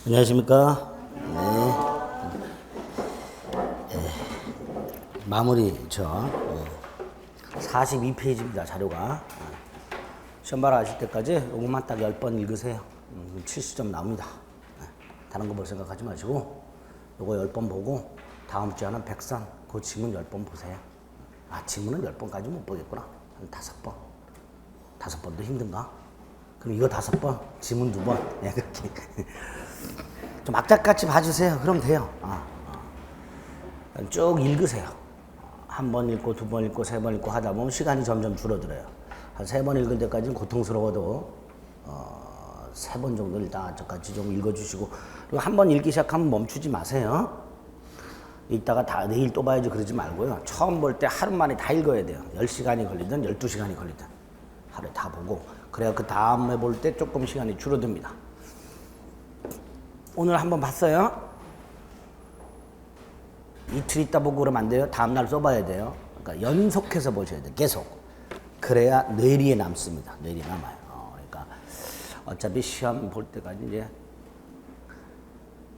안녕하십니까. 마무리 42페이지입니다. 자료가. 시험 봐라 하실 때까지 요것만 딱 10번 읽으세요. 70점 나옵니다. 다른 거 볼 생각하지 마시고 요거 10번 보고 다음 주에 하는 백선 그 지문 10번 보세요. 지문은 10번까지 못 보겠구나. 한 5번. 5번도 힘든가? 그럼 이거 5번, 지문 2번. 그렇게. 좀 악착같이 봐주세요. 그럼 돼요. 쭉 읽으세요. 한 번 읽고, 2번 읽고, 3번 읽고 하다 보면 시간이 점점 줄어들어요. 한 3번 읽을 때까지는 고통스러워도 3번 정도 일단 악착같이 좀 읽어주시고, 그리고 한 번 읽기 시작하면 멈추지 마세요. 이따가 내일 또 봐야지 그러지 말고요. 처음 볼 때 하루 만에 다 읽어야 돼요. 10시간이 걸리든 12시간이 걸리든 하루에 다 보고, 그래야 그 다음에 볼 때 조금 시간이 줄어듭니다. 오늘 한번 봤어요? 이틀 있다 보고 그러면 안 돼요. 다음날 써봐야 돼요. 그러니까 연속해서 보셔야 돼요. 계속. 그래야 뇌리에 남습니다. 뇌리에 남아요. 그러니까 어차피 시험 볼 때까지 이제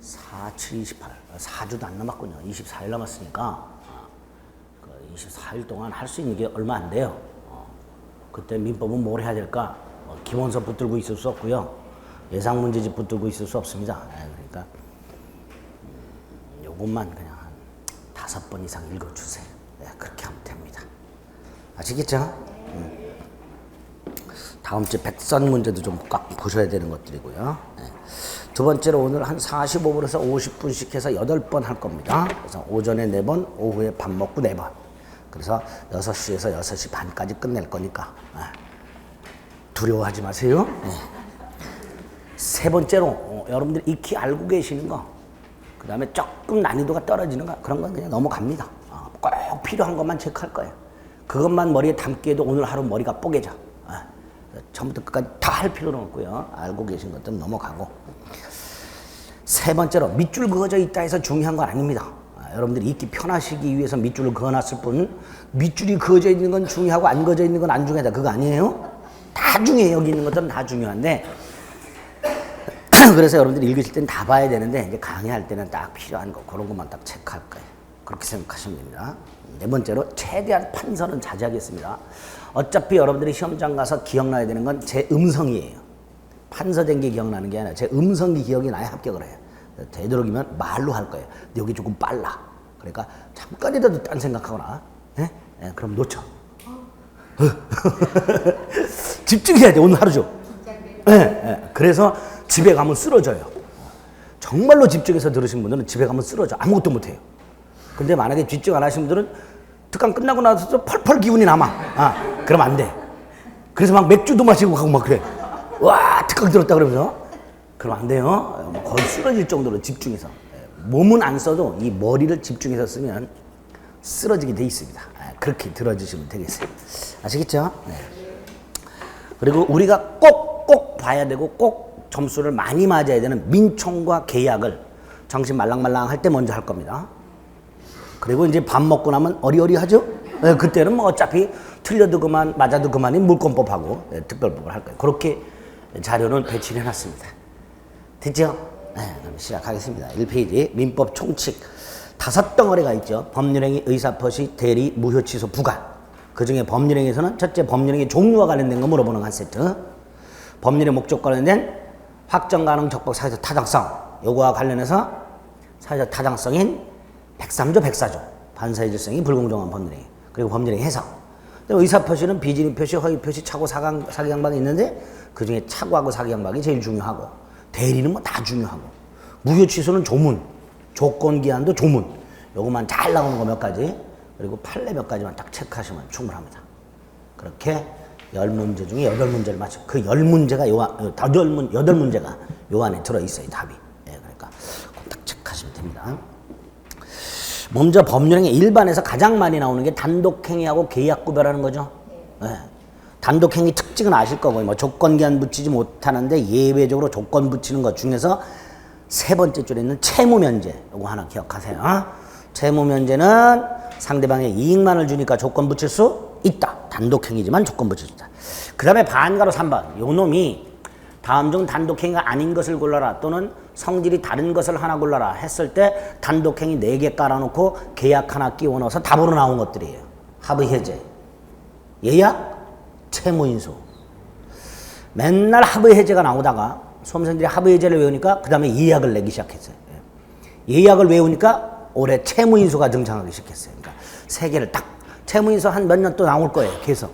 4, 7, 28. 4주도 안 남았군요. 24일 남았으니까 24일 동안 할 수 있는 게 얼마 안 돼요. 그때 민법은 뭘 해야 될까? 기본서 붙들고 있을 수 없고요. 예상 문제집 붙들고 있을 수 없습니다. 그러니까 요것만 그냥 한 5번 이상 읽어주세요. 그렇게 하면 됩니다. 아시겠죠? 다음 주 백선 문제도 좀 꽉 보셔야 되는 것들이고요. 두 번째로 오늘 한 45분에서 50분씩 해서 8번 할 겁니다. 그래서 오전에 4번, 오후에 밥 먹고 4번. 그래서 6시에서 6시 반까지 끝낼 거니까 두려워하지 마세요. 세 번째로 여러분들이 익히 알고 계시는 거, 그 다음에 조금 난이도가 떨어지는 거, 그런 건 그냥 넘어갑니다. 꼭 필요한 것만 체크할 거예요. 그것만 머리에 담기에도 오늘 하루 머리가 뽀개져. 처음부터 끝까지 다 할 필요는 없고요. 알고 계신 것들은 넘어가고. 세 번째로 밑줄 그어져 있다 해서 중요한 건 아닙니다. 여러분들이 읽기 편하시기 위해서 밑줄을 그어놨을 뿐, 밑줄이 그어져 있는 건 중요하고 안 그어져 있는 건 안 중요하다. 그거 아니에요? 다 중요해요. 여기 있는 것들은 다 중요한데 그래서 여러분들이 읽으실 땐 다 봐야 되는데, 이제 강의할 때는 딱 필요한 거, 그런 것만 딱 체크할 거예요. 그렇게 생각하시면 됩니다. 네 번째로, 최대한 판서는 자제하겠습니다. 어차피 여러분들이 시험장 가서 기억나야 되는 건 제 음성이에요. 판서된 게 기억나는 게 아니라 제 음성이 기억이 나야 합격을 해요. 되도록이면 말로 할 거예요. 근데 여기 조금 빨라. 그러니까 잠깐이라도 딴 생각하거나, 그럼 놓쳐. 집중해야 돼, 오늘 하루죠. 그래서 집에 가면 쓰러져요. 정말로 집중해서 들으신 분들은 집에 가면 쓰러져. 아무것도 못해요. 근데 만약에 집중 안 하신 분들은 특강 끝나고 나서 펄펄 기운이 남아. 그럼 안 돼. 그래서 막 맥주도 마시고 가고 막 그래. 와, 특강 들었다 그러면서. 그럼 안 돼요. 거의 쓰러질 정도로 집중해서. 몸은 안 써도 이 머리를 집중해서 쓰면 쓰러지게 돼 있습니다. 그렇게 들어주시면 되겠어요. 아시겠죠? 그리고 우리가 꼭 봐야 되고 꼭 점수를 많이 맞아야 되는 민총과 계약을 정신 말랑말랑 할 때 먼저 할 겁니다. 그리고 이제 밥 먹고 나면 어리어리하죠? 그때는 뭐 어차피 틀려도 그만, 맞아도 그만인 물권법하고 특별법을 할 거예요. 그렇게 자료는 배치를 해놨습니다. 됐죠? 그럼 시작하겠습니다. 1페이지 민법 총칙 5덩어리가 있죠. 법률행위, 의사표시, 대리, 무효취소, 부관. 그 중에 법률행위에서는 첫째, 법률행위 종류와 관련된 거 물어보는 한 세트. 법률의 목적과 관련된 확정 가능 적법 사회적 타당성. 요거와 관련해서 사회적 타당성인 103조, 104조. 반사의 질성이 불공정한 법률행위. 그리고 법률행위 해석. 의사표시는 비진입 표시, 허위 표시, 착오, 사기 양박이 있는데 그 중에 착오하고 사기 양박이 제일 중요하고, 대리는 뭐 다 중요하고, 무효 취소는 조문, 조건 기한도 조문. 요것만 잘 나오는 거 몇 가지, 그리고 판례 몇 가지만 딱 체크하시면 충분합니다. 그렇게 10문제 중에 8문제를 맞춰. 그 10문제가 8문제가 요 안에 들어있어요, 답이. 그러니까 딱 체크하시면 됩니다. 먼저 법률행위 일반에서 가장 많이 나오는 게 단독행위하고 계약 구별하는 거죠. 단독행위 특징은 아실 거고, 뭐 조건기한 붙이지 못하는데 예외적으로 조건 붙이는 것 중에서 세 번째 줄에 있는 채무면제, 이거 하나 기억하세요. 채무면제는 상대방의 이익만을 주니까 조건 붙일 수 있다. 단독행위지만 조건 붙일 수 있다. 그 다음에 반가로 3번. 요 놈이 다음 중 단독행위가 아닌 것을 골라라 또는 성질이 다른 것을 하나 골라라 했을 때 단독행위 4개 깔아놓고 계약 하나 끼워 넣어서 답으로 나온 것들이에요. 합의해제, 예약, 채무인수. 맨날 합의해제가 나오다가 수험생들이 합의해제를 외우니까 그 다음에 예약을 내기 시작했어요. 예약을 외우니까 올해 채무인수가 등장하기 시작했어요. 그러니까 3개를 딱 채무인수 한 몇 년 또 나올 거예요. 계속.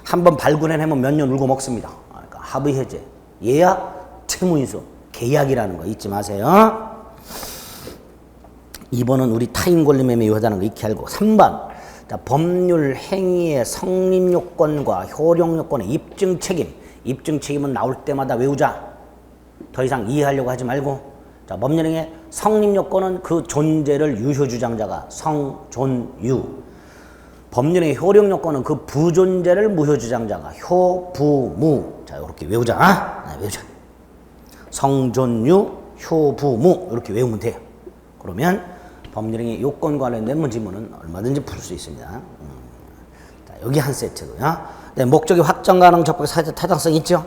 한번 발굴해내면 몇 년 울고 먹습니다. 그러니까 합의해제, 예약, 채무인수, 계약이라는 거 잊지 마세요. 2번은 우리 타인권리매매 유효하다는 거 익히 알고. 3번 자, 법률 행위의 성립요건과 효력요건의 입증책임. 입증책임은 나올 때마다 외우자. 더 이상 이해하려고 하지 말고. 자, 법률행위의 성립요건은 그 존재를 유효주장자가 성존유. 법률의 효력요건은 그 부존재를 무효주장자가 효부무. 자, 이렇게 외우자. 외우자. 성존유, 효부무 이렇게 외우면 돼요. 그러면 법률행위 요건 관련된 문제문은 얼마든지 풀 수 있습니다. 자, 여기 한 세트고요. 네, 목적이 확정 가능, 적법의 사회적 타당성 있죠.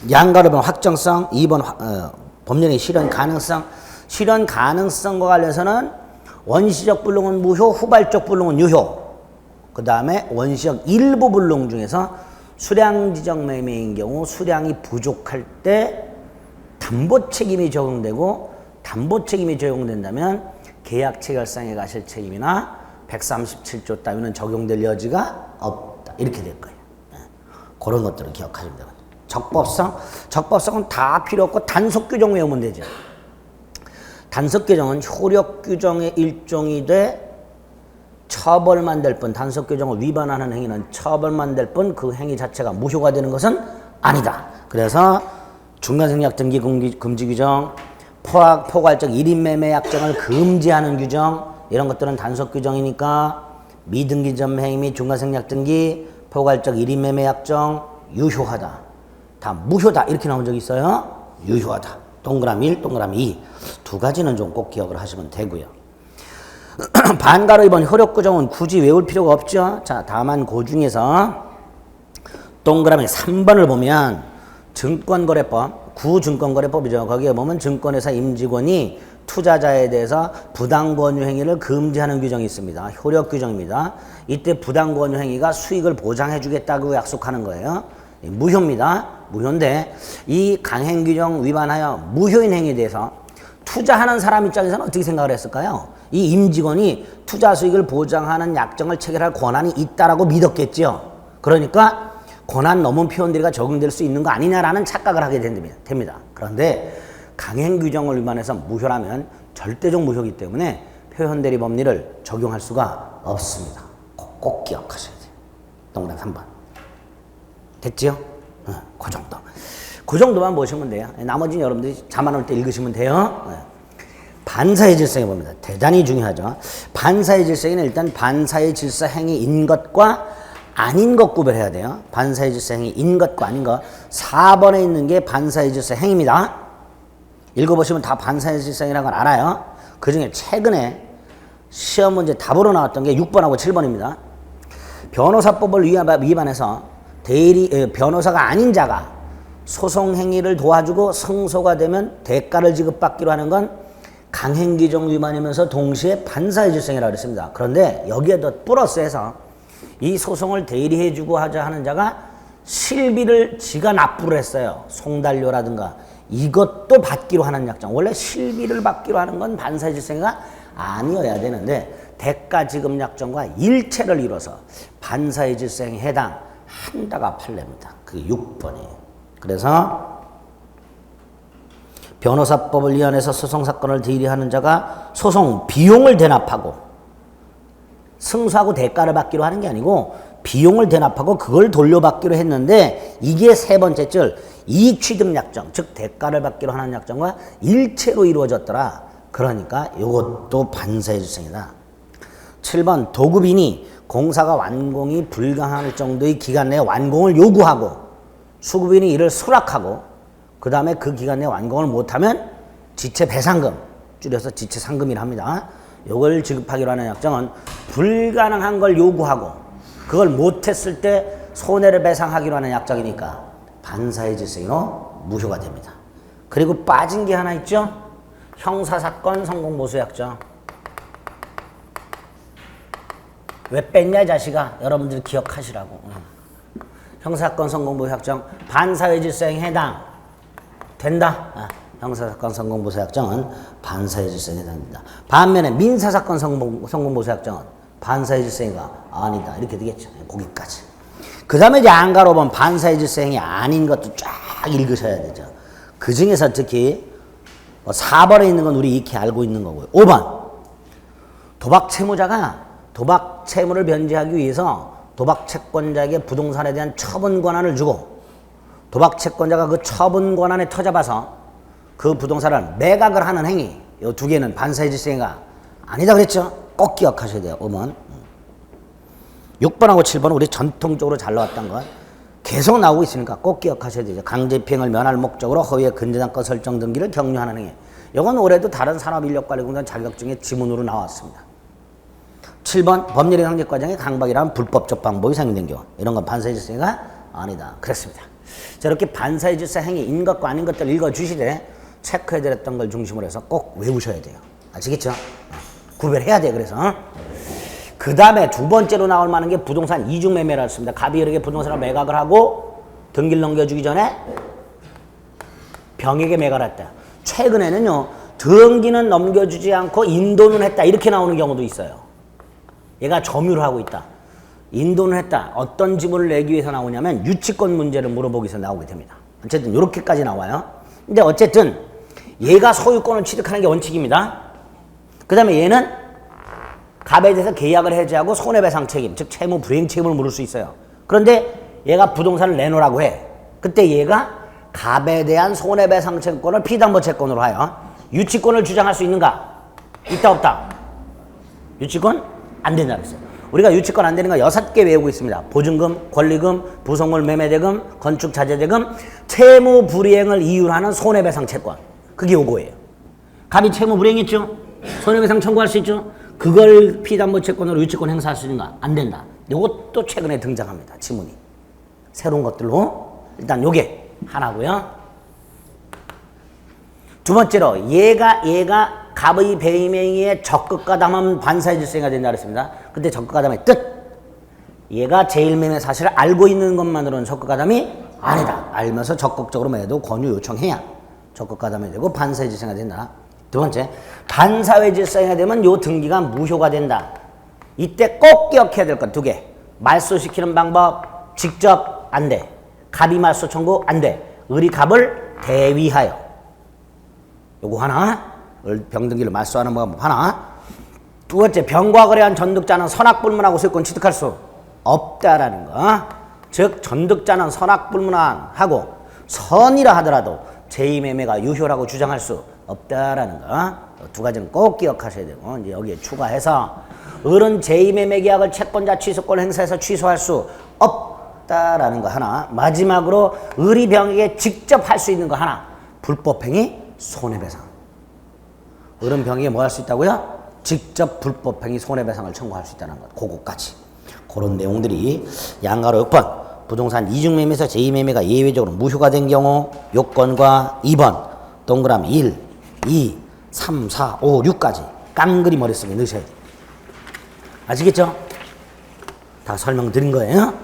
양가로 보면 확정성, 2번 법률행위 실현 가능성. 실현 가능성과 관련해서는 원시적 불능은 무효, 후발적 불능은 유효. 그 다음에 원시적 일부 불능 중에서 수량지정 매매인 경우 수량이 부족할 때 담보 책임이 적용되고, 담보 책임이 적용된다면 계약 체결상의 가실 책임이나 137조 따위는 적용될 여지가 없다. 이렇게 될 거예요. 그런 것들을 기억하시면 되거든요. 적법성, 적법성은 다 필요 없고 단속 규정 외우면 되죠. 단속 규정은 효력 규정의 일종이 돼 처벌만 될 뿐, 단속 규정을 위반하는 행위는 처벌만 될 뿐 그 행위 자체가 무효가 되는 것은 아니다. 그래서 중간생략 등기 금지 규정, 포괄적 1인 매매 약정을 금지하는 규정, 이런 것들은 단속 규정이니까 미등기 전 행위 및 중간생략 등기, 포괄적 1인 매매 약정 유효하다. 다 무효다. 이렇게 나온 적이 있어요. 유효하다. 동그라미 1, 동그라미 2. 두 가지는 좀 꼭 기억을 하시면 되고요. 반가로 2번 효력 규정은 굳이 외울 필요가 없죠. 자, 다만 그 중에서 동그라미 3번을 보면 증권거래법, 구증권거래법이죠. 거기에 보면 증권회사 임직원이 투자자에 대해서 부당권유 행위를 금지하는 규정이 있습니다. 효력 규정입니다. 이때 부당권유 행위가 수익을 보장해 주겠다고 약속하는 거예요. 무효입니다. 무효인데 이 강행규정 위반하여 무효인 행위에 대해서 투자하는 사람 입장에서는 어떻게 생각을 했을까요? 이 임직원이 투자 수익을 보장하는 약정을 체결할 권한이 있다라고 믿었겠죠. 그러니까 권한 넘은 표현들이 적용될 수 있는 거 아니냐라는 착각을 하게 됩니다. 그런데 강행규정을 위반해서 무효라면 절대적 무효이기 때문에 표현대리 법리를 적용할 수가 없습니다. 꼭 기억하셔야 돼요. 동그라미 3번. 됐지요? 그 정도. 그 정도만 보시면 돼요. 나머지는 여러분들이 잠안 올 때 읽으시면 돼요. 반사의 질서에 봅니다. 대단히 중요하죠. 반사의 질서에는 일단 반사의 질서 행위인 것과 아닌 것 구별해야 돼요. 반사의 질서 행위인 것과 아닌 것. 4번에 있는 게 반사의 질서 행위입니다. 읽어보시면 다 반사의 질서 행위라는 걸 알아요. 그 중에 최근에 시험 문제 답으로 나왔던 게 6번하고 7번입니다. 변호사법을 위반해서 변호사가 아닌 자가 소송 행위를 도와주고 승소가 되면 대가를 지급받기로 하는 건 강행규정 위반이면서 동시에 반사의 질서행위라고 했습니다. 그런데 여기에 더 플러스해서 이 소송을 대리해주고 하자 하는 자가 실비를 지가 납부를 했어요. 송달료라든가 이것도 받기로 하는 약정. 원래 실비를 받기로 하는 건 반사의 질서행위가 아니어야 되는데 대가 지급 약정과 일체를 이뤄서 반사의 질서행위에 해당한다가 판례입니다. 그게 6번이에요. 그래서 변호사법을 위반해서 소송사건을 대리하는 자가 소송 비용을 대납하고 승소하고 대가를 받기로 하는 게 아니고 비용을 대납하고 그걸 돌려받기로 했는데 이게 세 번째 줄 이익취득약정, 즉 대가를 받기로 하는 약정과 일체로 이루어졌더라. 그러니까 이것도 반사의 질서이다. 7번 도급인이 공사가 완공이 불가할 정도의 기간 내에 완공을 요구하고 수급인이 이를 수락하고 그 다음에 그 기간 내에 완공을 못하면 지체배상금, 줄여서 지체상금이라 합니다. 이걸 지급하기로 하는 약정은 불가능한 걸 요구하고 그걸 못했을 때 손해를 배상하기로 하는 약정이니까 반사의 질성으로 무효가 됩니다. 그리고 빠진 게 하나 있죠? 형사사건 성공보수약정. 왜 뺐냐 자식아? 여러분들 기억하시라고. 형사사건 성공보수약정 반사의 질서에 해당 된다. 형사사건 성공보수약정은 반사의 질서에 해당된다. 반면에 민사사건 성공보수약정은 반사의 질서가 아니다. 이렇게 되겠죠. 거기까지. 그 다음에 이제 안가로 보면 반사의 질서행위 아닌 것도 쫙 읽으셔야 되죠. 그 중에서 특히 4번에 있는 건 우리 익히 알고 있는 거고요. 5번. 도박 채무자가 도박 채무를 변제하기 위해서 도박 채권자에게 부동산에 대한 처분 권한을 주고 도박 채권자가 그 처분 권한에 터잡아서 그 부동산을 매각을 하는 행위. 이 두 개는 반사의 질서행위가 아니다 그랬죠? 꼭 기억하셔야 돼요. 5번. 6번하고 7번은 우리 전통적으로 잘 나왔던 건 계속 나오고 있으니까 꼭 기억하셔야 되죠. 강제피행을 면할 목적으로 허위의 근저당권 설정 등기를 격려하는 행위. 이건 올해도 다른 산업인력관리공단 자격증의 지문으로 나왔습니다. 7번 법률의 상직과정에 강박이라는 불법적 방법이 상행된 경우 이런 건 반사의 질서가 아니다. 그랬습니다. 자, 이렇게 반사의 질서 행위인 것과 아닌 것들 읽어주시되 체크해드렸던 걸 중심으로 해서 꼭 외우셔야 돼요. 아시겠죠? 구별해야 돼. 그래서 그 다음에 두 번째로 나올 만한 게 부동산 이중매매라 했습니다. 갑이 여러 개 부동산을 매각을 하고 등기를 넘겨주기 전에 병에게 매각을 했다. 최근에는요. 등기는 넘겨주지 않고 인도는 했다. 이렇게 나오는 경우도 있어요. 얘가 점유를 하고 있다. 인도는 했다. 어떤 지분을 내기 위해서 나오냐면 유치권 문제를 물어보기 위해서 나오게 됩니다. 어쨌든 이렇게까지 나와요. 근데 어쨌든 얘가 소유권을 취득하는 게 원칙입니다. 그 다음에 얘는 갑에 대해서 계약을 해지하고 손해배상 책임, 즉 채무 불이행 책임을 물을 수 있어요. 그런데 얘가 부동산을 내놓으라고 해. 그때 얘가 갑에 대한 손해배상 채권을 피담보 채권으로 하여 유치권을 주장할 수 있는가? 있다 없다? 유치권 안 된다 그랬어요. 우리가 유치권 안 되는 거 6개 외우고 있습니다. 보증금, 권리금, 부속물 매매대금, 건축자재대금, 채무 불이행을 이유로 하는 손해배상 채권. 그게 요거예요. 갑이 채무 불이행했죠? 손해배상 청구할 수 있죠? 그걸 피담보 채권으로 유치권 행사할 수 있는가? 안 된다. 요것도 최근에 등장합니다. 지문이. 새로운 것들로. 일단 요게 하나고요. 두 번째로 얘가 갑의 배임행위에 적극가담하면 반사의 질서가 된다 그랬습니다. 근데 적극가담의 뜻. 얘가 제일매매 사실을 알고 있는 것만으로는 적극가담이 아니다. 알면서 적극적으로 매도 권유 요청해야 적극가담이 되고 반사의 질서가 된다. 두 번째, 반사의 질서가 되면 요 등기가 무효가 된다. 이때 꼭 기억해야 될 것 두 개. 말소시키는 방법 직접 안 돼. 갑이 말소 청구 안 돼. 을이 갑을 대위하여. 요거 하나. 병등기를 말소하는 방법 하나. 두 번째, 병과 거래한 전득자는 선악불문하고 소유권 취득할 수 없다라는 거. 즉 전득자는 선악불문하고 선이라 하더라도 제2매매가 유효라고 주장할 수 없다라는 거. 두 가지는 꼭 기억하셔야 되고 이제 여기에 추가해서 을은 제2매매 계약을 채권자 취소권 행사해서 취소할 수 없다라는 거 하나. 마지막으로 을이 병에게 직접 할 수 있는 거 하나. 불법행위 손해배상. 을은 병에게 뭐 할 수 있다고요? 직접 불법행위 손해배상을 청구할 수 있다는 것. 그거까지. 그런 내용들이 양가로 6번. 부동산 이중매매에서 제2매매가 예외적으로 무효가 된 경우 요건과 2번 동그라미 1, 2, 3, 4, 5, 6까지 깡그리 머릿속에 넣으셔야 돼요. 아시겠죠? 다 설명드린 거예요.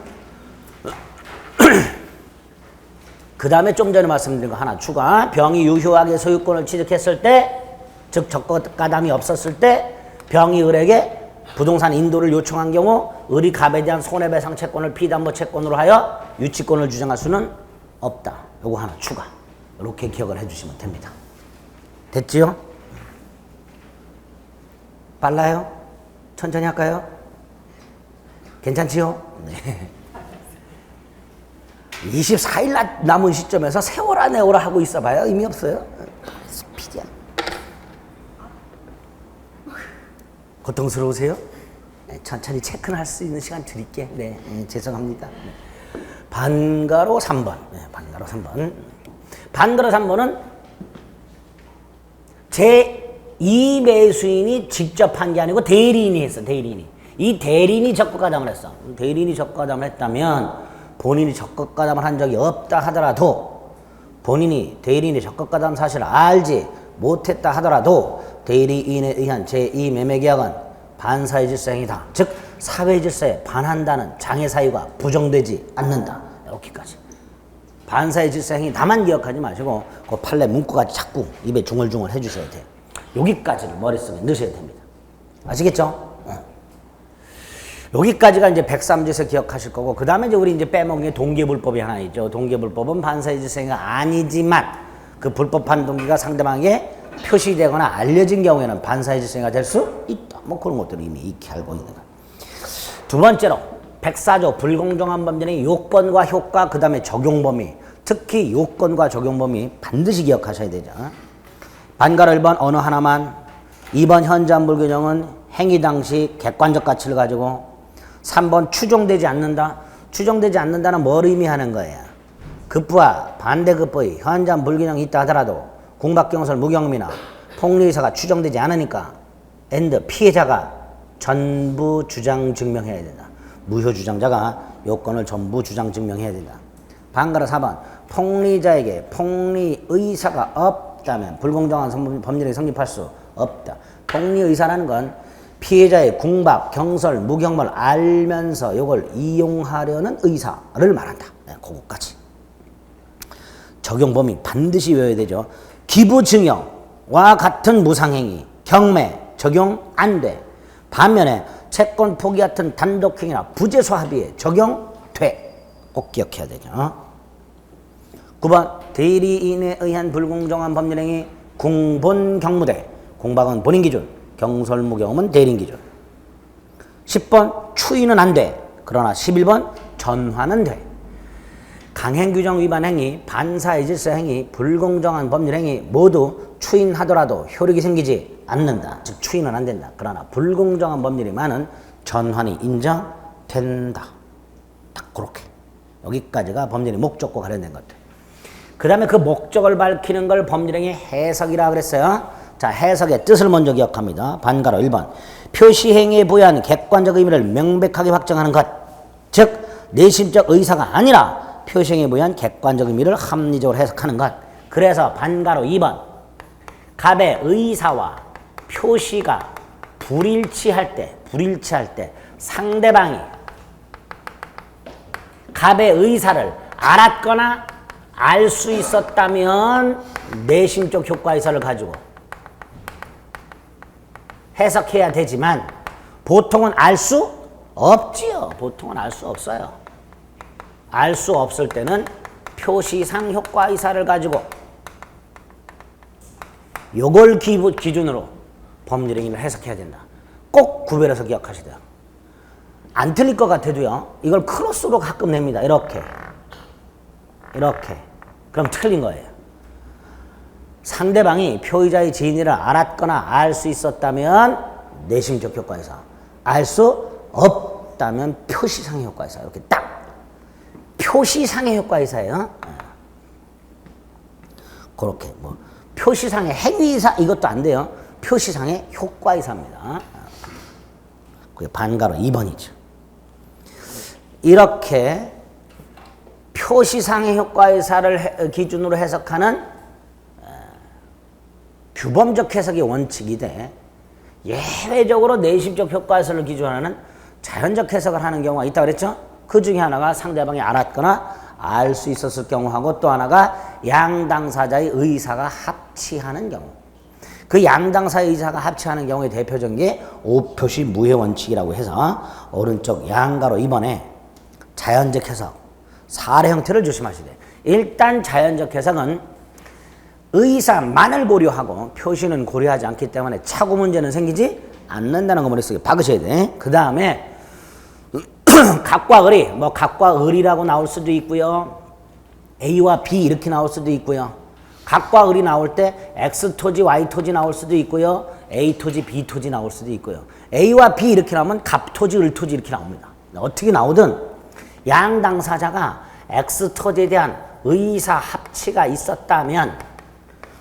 그 다음에 좀 전에 말씀드린 거 하나 추가. 병이 유효하게 소유권을 취득했을 때, 즉 적극가담이 없었을 때 병이 을에게 부동산 인도를 요청한 경우 을이 갑에 대한 손해배상 채권을 피담보 채권으로 하여 유치권을 주장할 수는 없다. 요거 하나 추가. 이렇게 기억을 해주시면 됩니다. 됐지요? 빨라요? 천천히 할까요? 괜찮지요? 네. 24일 남은 시점에서 세워라 내워라 하고 있어봐요. 의미 없어요. 스피디야. 고통스러우세요? 네, 천천히 체크는 할 수 있는 시간 드릴게. 네, 죄송합니다. 네. 반가로 3번. 네, 반가로 3번. 반가로 3번은 제2매수인이 직접 한 게 아니고 대리인이 했어. 대리인이. 이 대리인이 적극가담을 했어. 대리인이 적극가담을 했다면 본인이 적극가담을 한 적이 없다 하더라도 본인이 대리인의 적극가담 사실을 알지 못했다 하더라도 대리인에 의한 제2매매계약은 반사회 질서 행위다. 즉 사회 질서에 반한다는 장애 사유가 부정되지 않는다. 여기까지. 반사회 질서 행위 다만 기억하지 마시고 그 판례 문구까지 자꾸 입에 중얼중얼 해주셔야 돼요. 여기까지를 머릿속에 넣으셔야 됩니다. 아시겠죠? 여기까지가 이제 103조에서 기억하실 거고, 그 다음에 이제 우리 이제 빼먹은 게 동기불법이 하나 있죠. 동기불법은 반사회 질서 행위가 아니지만 그 불법한 동기가 상대방에게 표시되거나 알려진 경우에는 반사회 질서 행위가 될 수 있다. 뭐 그런 것들을 이미 익히 알고 있는 거예요. 두 번째로 104조 불공정한 범죄의 요건과 효과, 그 다음에 적용 범위. 특히 요건과 적용 범위 반드시 기억하셔야 되죠. 반가로 1번 어느 하나만, 2번 현저한 불균형은 행위 당시 객관적 가치를 가지고, 3번 추정되지 않는다. 추정되지 않는다는 뭘 의미하는 거예요? 급부와 반대급부의 현저한 불균형이 있다 하더라도 공박경설 무경험이나 폭리의사가 추정되지 않으니까 엔드 피해자가 전부 주장 증명해야 된다. 무효 주장자가 요건을 전부 주장 증명해야 된다. 반가로 4번 폭리자에게 폭리의사가 없다면 불공정한 법률이 성립할 수 없다. 폭리의사라는 건 피해자의 궁박, 경설, 무경험을 알면서 이걸 이용하려는 의사를 말한다. 네, 그거까지. 적용 범위 반드시 외워야 되죠. 기부증여와 같은 무상행위, 경매 적용 안 돼. 반면에 채권 포기 같은 단독행위나 부재소 합의에 적용돼. 꼭 기억해야 되죠. 9번 대리인에 의한 불공정한 법률행위 궁본 경무대. 공박은 본인 기준, 경설무경험은 대리인 기준. 10번 추인은 안 돼. 그러나 11번 전환은 돼. 강행규정 위반 행위, 반사회 질서 행위, 불공정한 법률 행위 모두 추인하더라도 효력이 생기지 않는다. 즉 추인은 안 된다. 그러나 불공정한 법률이 많은 전환이 인정된다. 딱 그렇게. 여기까지가 법률의 목적과 관련된 것들. 그 다음에 그 목적을 밝히는 걸 법률행위 해석이라 그랬어요. 자, 해석의 뜻을 먼저 기억합니다. 반가로 1번 표시행위에 부여한 객관적 의미를 명백하게 확정하는 것. 즉 내심적 의사가 아니라 표시행위에 부여한 객관적 의미를 합리적으로 해석하는 것. 그래서 반가로 2번 갑의 의사와 표시가 불일치할 때 상대방이 갑의 의사를 알았거나 알 수 있었다면 내심적 효과의사를 가지고 해석해야 되지만 보통은 알 수 없지요. 보통은 알 수 없어요. 알 수 없을 때는 표시상 효과의사를 가지고 요걸 기준으로 법률행위를 해석해야 된다. 꼭 구별해서 기억하셔야 돼요. 안 틀릴 것 같아도요. 이걸 크로스로 가끔 냅니다. 이렇게. 그럼 틀린 거예요. 상대방이 표의자의 지인이라 알았거나 알 수 있었다면 내심적 효과에서, 알 수 없다면 표시상의 효과에서. 이렇게 딱 표시상의 효과에서예요. 그렇게 뭐 표시상의 행위사 이것도 안 돼요. 표시상의 효과이사입니다. 그게 반가로 2번이죠. 이렇게 표시상의 효과의사를 기준으로 해석하는 규범적 해석의 원칙이 돼 예외적으로 내심적 효과의사를 기준하는 자연적 해석을 하는 경우가 있다고 그랬죠? 그 중에 하나가 상대방이 알았거나 알 수 있었을 경우하고 또 하나가 양당사자의 의사가 합치하는 경우. 그 양당사의 의사가 합치하는 경우에 대표적인 게 오표시 무효 원칙이라고 해서 오른쪽 양가로 2번에 자연적 해석, 사례 형태를 조심하셔야 돼요. 일단 자연적 해석은 의사만을 고려하고 표시는 고려하지 않기 때문에 착오 문제는 생기지 않는다는 거 머릿속에 박으셔야 돼. 그 다음에 각과 의리, 뭐 각과 의리라고 나올 수도 있고요. A와 B 이렇게 나올 수도 있고요. 각과 의리 나올 때 X토지, Y토지 나올 수도 있고요. A토지, B토지 나올 수도 있고요. A와 B 이렇게 나오면 갑토지, 을토지 이렇게 나옵니다. 어떻게 나오든 양 당사자가 X토지에 대한 의사 합치가 있었다면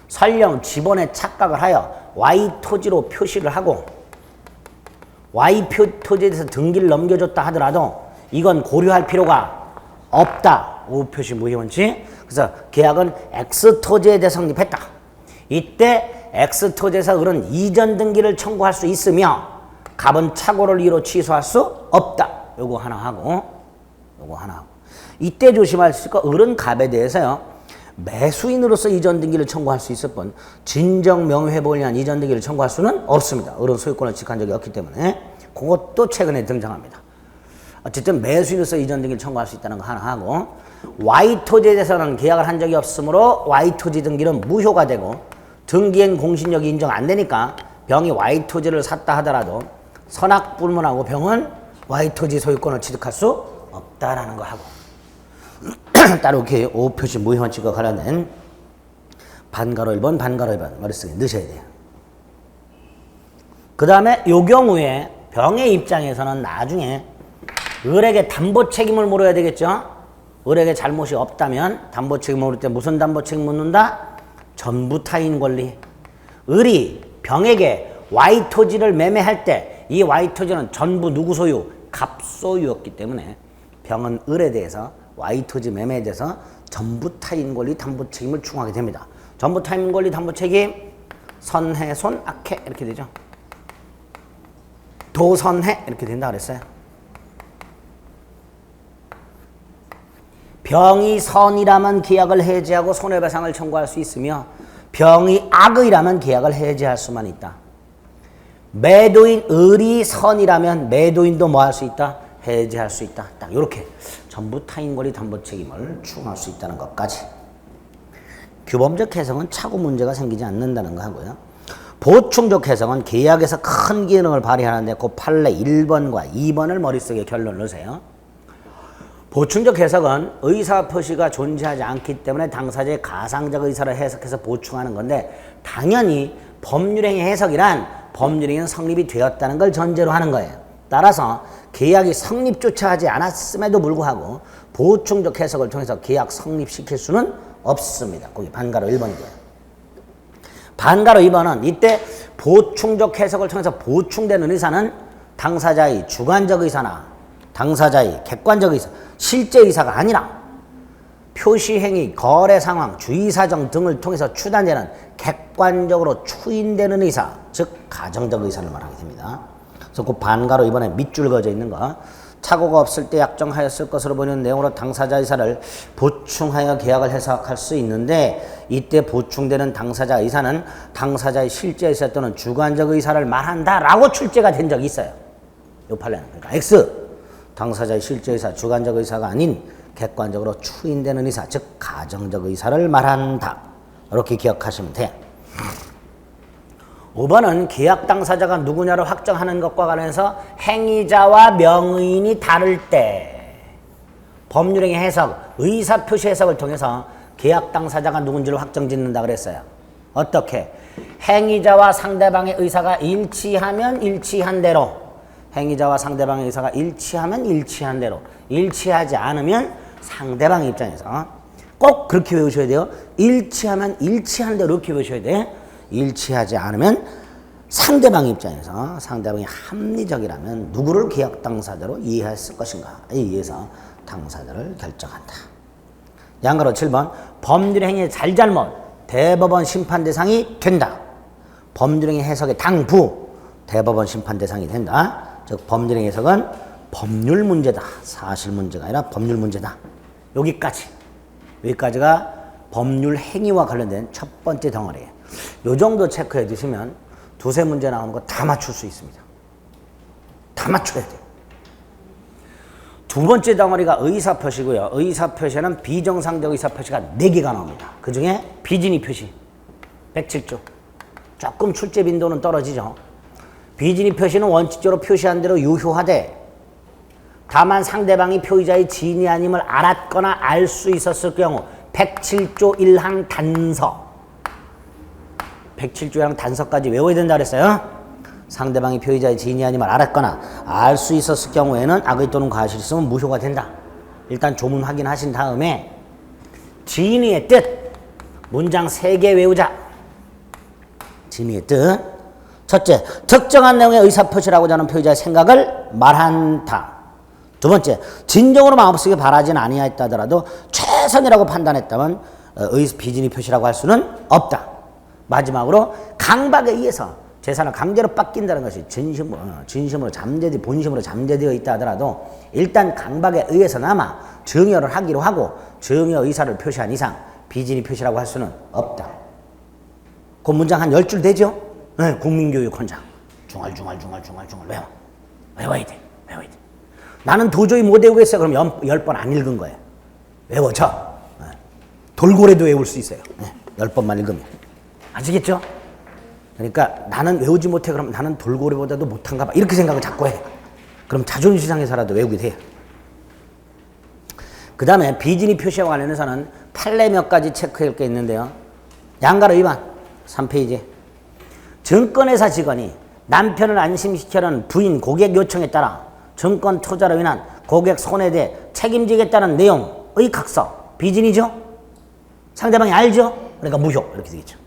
설령 지번에 착각을 하여 Y토지로 표시를 하고 Y토지에 대해서 등기를 넘겨줬다 하더라도 이건 고려할 필요가 없다. 오표시 무효원칙. 그래서 계약은 X토지에 대해 성립했다. 이때 X토지에서 을은 이전 등기를 청구할 수 있으며 갑은 착오를 이유로 취소할 수 없다. 요거 하나 하고 이때 조심할 수 있고 을은 갑에 대해서요. 매수인으로서 이전 등기를 청구할 수 있을 뿐 진정 명예회복을 위한 이전 등기를 청구할 수는 없습니다. 을은 소유권을 취득한 적이 없기 때문에 그것도 최근에 등장합니다. 어쨌든 매수인으로서 이전 등기를 청구할 수 있다는 거 하나 하고 Y토지에 대해서는 계약을 한 적이 없으므로 Y토지 등기는 무효가 되고 등기행 공신력이 인정 안 되니까 병이 Y토지를 샀다 하더라도 선악불문하고 병은 Y토지 소유권을 취득할 수 없다라는 거 하고 따로 이렇게 오표시 무효원칙과 관련된 반가로 1번, 반가로 2번 머릿속에 넣으셔야 돼요. 그 다음에 요 경우에 병의 입장에서는 나중에 을에게 담보 책임을 물어야 되겠죠. 을에게 잘못이 없다면 담보 책임을 물을 때 무슨 담보 책임 묻는다? 전부 타인 권리. 을이 병에게 Y토지를 매매할 때 이 Y토지는 전부 누구 소유? 갑 소유였기 때문에 병은 을에 대해서 Y토지 매매에 대해서 전부 타인 권리 담보 책임을 추궁하게 됩니다. 전부 타인 권리 담보 책임 선해, 손, 악해 이렇게 되죠. 도선해 이렇게 된다 그랬어요. 병이 선이라면 계약을 해지하고 손해배상을 청구할 수 있으며 병이 악의라면 계약을 해지할 수만 있다. 매도인 을이 선이라면 매도인도 뭐 할 수 있다? 해지할 수 있다. 딱 이렇게 전부 타인 권리 담보 책임을 추궁할 수 있다는 것까지. 규범적 해석은 차고 문제가 생기지 않는다는 거 하고요. 보충적 해석은 계약에서 큰 기능을 발휘하는데 그 판례 1번과 2번을 머릿속에 결론 넣으세요. 보충적 해석은 의사표시가 존재하지 않기 때문에 당사자의 가상적 의사를 해석해서 보충하는 건데 당연히 법률행위 해석이란 법률행위는 성립이 되었다는 걸 전제로 하는 거예요. 따라서 계약이 성립조차 하지 않았음에도 불구하고 보충적 해석을 통해서 계약 성립시킬 수는 없습니다. 거기 반가로 1번이고요. 반가로 2번은 이때 보충적 해석을 통해서 보충되는 의사는 당사자의 주관적 의사나 당사자의 객관적 의사, 실제 의사가 아니라 표시행위, 거래 상황, 주의사정 등을 통해서 추단되는 객관적으로 추인되는 의사, 즉 가정적 의사를 말하게 됩니다. 그래서 그 반가로 이번에 밑줄 그어져 있는 거 착오가 없을 때 약정하였을 것으로 보이는 내용으로 당사자 의사를 보충하여 계약을 해석할 수 있는데 이때 보충되는 당사자 의사는 당사자의 실제 의사 또는 주관적 의사를 말한다라고 출제가 된 적이 있어요. 이 판례는. 그러니까 X 당사자의 실제 의사, 주관적 의사가 아닌 객관적으로 추인되는 의사, 즉 가정적 의사를 말한다. 이렇게 기억하시면 돼. 5번은 계약 당사자가 누구냐를 확정하는 것과 관련해서 행위자와 명의인이 다를 때 법률행위 해석, 의사표시 해석을 통해서 계약 당사자가 누군지를 확정짓는다 그랬어요. 어떻게? 행위자와 상대방의 의사가 일치하면 일치한 대로, 행위자와 상대방의 의사가 일치하면 일치한 대로, 일치하지 않으면 상대방의 입장에서 꼭 그렇게 외우셔야 돼요. 일치하면 일치한 대로 이렇게 외우셔야 돼. 일치하지 않으면 상대방 입장에서 상대방이 합리적이라면 누구를 계약 당사자로 이해했을 것인가에 의해서 당사자를 결정한다. 양가로 7번 법률행위의 잘잘못 대법원 심판 대상이 된다. 법률행위 해석의 당부 대법원 심판 대상이 된다. 즉 법률행위 해석은 법률 문제다. 사실 문제가 아니라 법률 문제다. 여기까지가 법률 행위와 관련된 첫 번째 덩어리예요. 요 정도 체크해 주시면 두세 문제 나오는 거 다 맞출 수 있습니다. 다 맞춰야 돼요. 두 번째 덩어리가 의사표시고요. 의사표시는 비정상적 의사표시가 4개가 나옵니다. 그 중에 비진의 표시 107조. 조금 출제 빈도는 떨어지죠. 비진의 표시는 원칙적으로 표시한 대로 유효하되 다만 상대방이 표의자의 지인이 아님을 알았거나 알 수 있었을 경우 107조 1항 단서 107조 1항 단서까지 외워야 된다 그랬어요. 상대방이 표의자의 지인이 아님을 알았거나 알 수 있었을 경우에는 악의 또는 과실이 있으면 무효가 된다. 일단 조문 확인하신 다음에 지인의 뜻 문장 3개 외우자. 지인의 뜻 첫째, 특정한 내용의 의사표시라고자 하는 표의자의 생각을 말한다. 두 번째, 진정으로 마음속에 바라지는 아니하였다 하더라도 최선이라고 판단했다면 비진이 표시라고 할 수는 없다. 마지막으로 강박에 의해서 재산을 강제로 뺏긴다는 것이 진심으로 잠재되어 본심으로 잠재되어 있다 하더라도 일단 강박에 의해서나마 증여를 하기로 하고 증여 의사를 표시한 이상 비진이 표시라고 할 수는 없다. 그 문장 한 10줄 되죠? 네, 국민교육헌장. 중얼중얼 외워야 돼. 나는 도저히 못 외우겠어. 그럼 10번 안 읽은 거예요. 외워져. 네. 돌고래도 외울 수 있어요. 네, 10번만 읽으면. 아시겠죠? 그러니까 나는 외우지 못해. 그럼 나는 돌고래보다도 못한가 봐. 이렇게 생각을 자꾸 해. 그럼 자존심 상해서라도 외우게 돼. 그 다음에 비진이 표시와 관련해서는 판례 몇 가지 체크할 게 있는데요. 양가로 위반 3페이지. 증권회사 직원이 남편을 안심시켜는 부인 고객 요청에 따라 증권 투자로 인한 고객 손해에 대해 책임지겠다는 내용의 각서. 비진이죠? 상대방이 알죠? 그러니까 무효. 이렇게 되겠죠.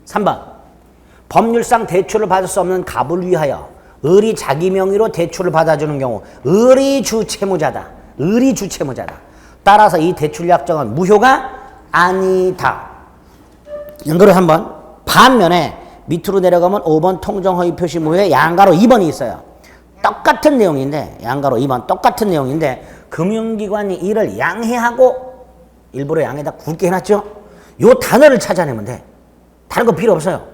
3번. 법률상 대출을 받을 수 없는 갑을 위하여 을이 자기 명의로 대출을 받아주는 경우 을이 주채무자다. 따라서 이 대출 약정은 무효가 아니다. 양가로 3번. 반면에 밑으로 내려가면 5번 통정허위 표시 무효에 양가로 2번이 있어요. 똑같은 내용인데 양가로 2번 똑같은 내용인데 금융기관이 이를 양해하고 일부러 양에다 굵게 해놨죠. 요 단어를 찾아내면 돼. 다른 거 필요 없어요.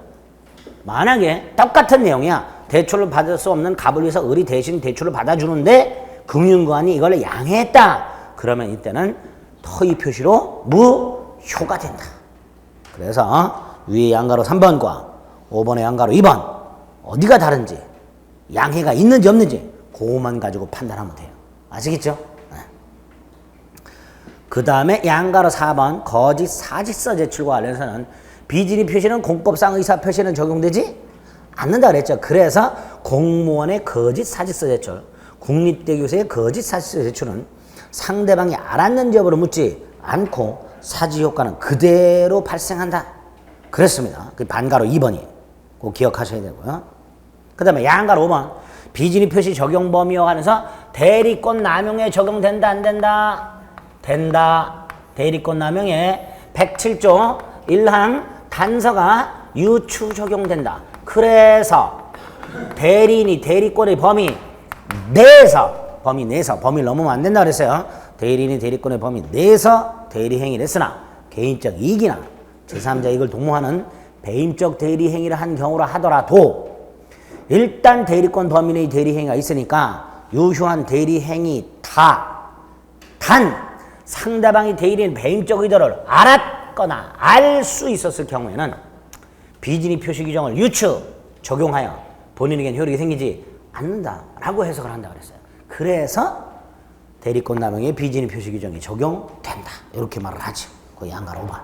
만약에 똑같은 내용이야. 대출을 받을 수 없는 갑을 위해서 을이 대신 대출을 받아주는데 금융기관이 이걸 양해했다. 그러면 이때는 허위 표시로 무효가 된다. 그래서 위에 양가로 3번과 5번의 양가로 2번 어디가 다른지 양해가 있는지 없는지 그것만 가지고 판단하면 돼요. 아시겠죠? 네. 그 다음에 양가로 4번 거짓 사직서 제출과 관련해서는 비진이 표시는 공법상 의사 표시는 적용되지 않는다 그랬죠. 그래서 공무원의 거짓 사직서 제출, 국립대 교수의 거짓 사직서 제출은 상대방이 알았는지 여부를 묻지 않고 사지 효과는 그대로 발생한다. 그랬습니다. 그 반가로 2번이 꼭 기억하셔야 되고요. 그 다음에 양가로 5번 비진이 표시 적용 범위와 관해서 대리권 남용에 적용된다 안 된다? 된다. 대리권 남용에 107조 1항 단서가 유추 적용된다. 그래서 대리인이 대리권의 범위 내에서 범위를 넘으면 안 된다 그랬어요. 대리인이 대리권의 범위 내에서 대리 행위를 했으나 개인적 이익이나 제3자 이익을 도모하는 배임적 대리 행위를 한 경우라 하더라도 일단 대리권 범위 내의 대리 행위가 있으니까 유효한 대리 행위 단 상대방이 대리인 배임적 의도를 알았거나 알 수 있었을 경우에는 비진이 표시 규정을 유추 적용하여 본인에겐 효력이 생기지 않는다라고 해석을 한다 그랬어요. 그래서 대리권 남용의 비진이 표시 규정이 적용된다. 이렇게 말을 하죠. 그 양가로 5번.